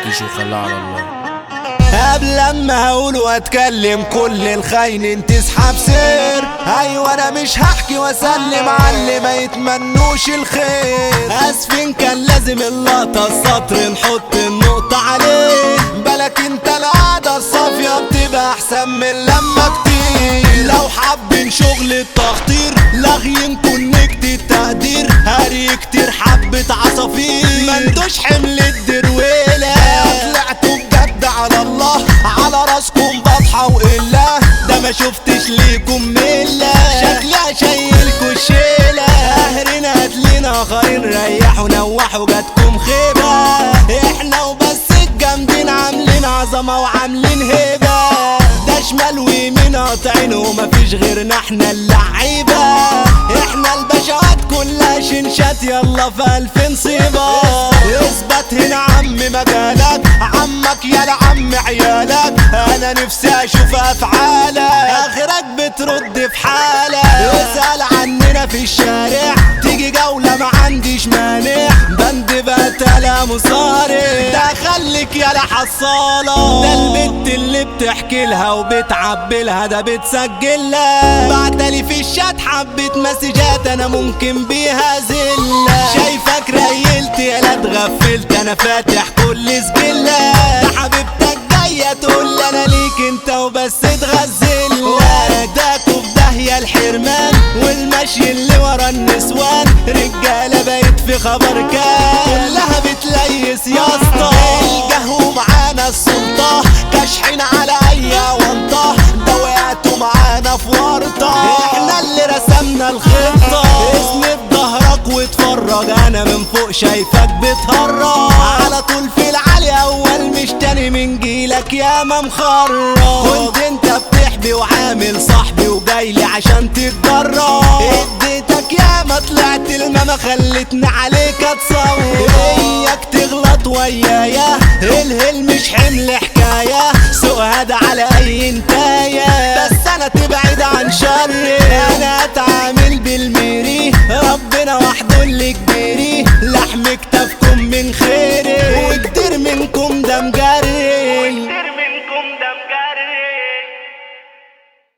تفتش وخليها على الله. قبل ما هقول واتكلم كل الخاينين تسحب سير. ايوه انا مش هحكي واسلم على اللي ما يتمنوش الخير. اسفين كان لازم اللقطة السطر نحط النقطة عليه. بالك انت القعدة الصافية بتبقى احسن من لما كتير. لو حابين شغل التخطير لاغيين كونكت التقدير. هري كتير حبة عصافير ما انتوش حمل الدرويلة. طلعتوا بجد على الله على راسكم بطحة وقلة. ده ما شفتش ليكم ملة شكلها شايلكوا الشيلة. قهرنا هاتلينا اخرين ريحوا نوحوا جاتكم خيبة. احنا وبس الجامدين عاملين عظمة وعاملين هيبة. ده شمال ويمين قاطعين ومفيش غيرنا احنا اللعيبة. احنا البشوات كلها شنشات يلا في 1000 نصيبة. اثبت هنا عم مجالك عمك يا لعم عيالك. انا نفسي اشوف افعالك اخرك بترد في حالك. اسأل عننا في الشارع تيجي جولة ما عنديش مانع. بند بقتلة مصارع ده خليك يا حصالة. ده البت اللي بتحكي لها وبتعبي لها ده بتسجل لها. بعتلي في الشات حبة مسجات انا ممكن بيها زلة. شايفك ريلت يالا اتغفلت انا فاتح كل سجلة. ده حبيبتك جاية تقول انا ليك انت وبس تغزل. واخداكوا في داهية الحرمان والمشي اللي ورا النسوان. رجالة بقت في خبر كان كلها بتليس يا اسطى. الجهو معانا السلطة كاشحين على اي ونطة. ده وقعتوا معانا في ورطة احنا اللي رسمنا الخطة. اسند ظهرك واتفرج انا من فوق شايفك بتهرج. على طول في العالي اول مش تاني من جيلك يا ما مخرج. كنت انت بتحبي وعامل صاحبي وجايلي عشان تتجرب. اديتك يا ما طلعت الماما خلتني عليك اتصور. اياك تغلط ويايا الهل مش حمل حكاية. سوق هذا على اي انتاية بس انا تبعد عن شري. انا اتعامل بالميري ربنا وحده اللي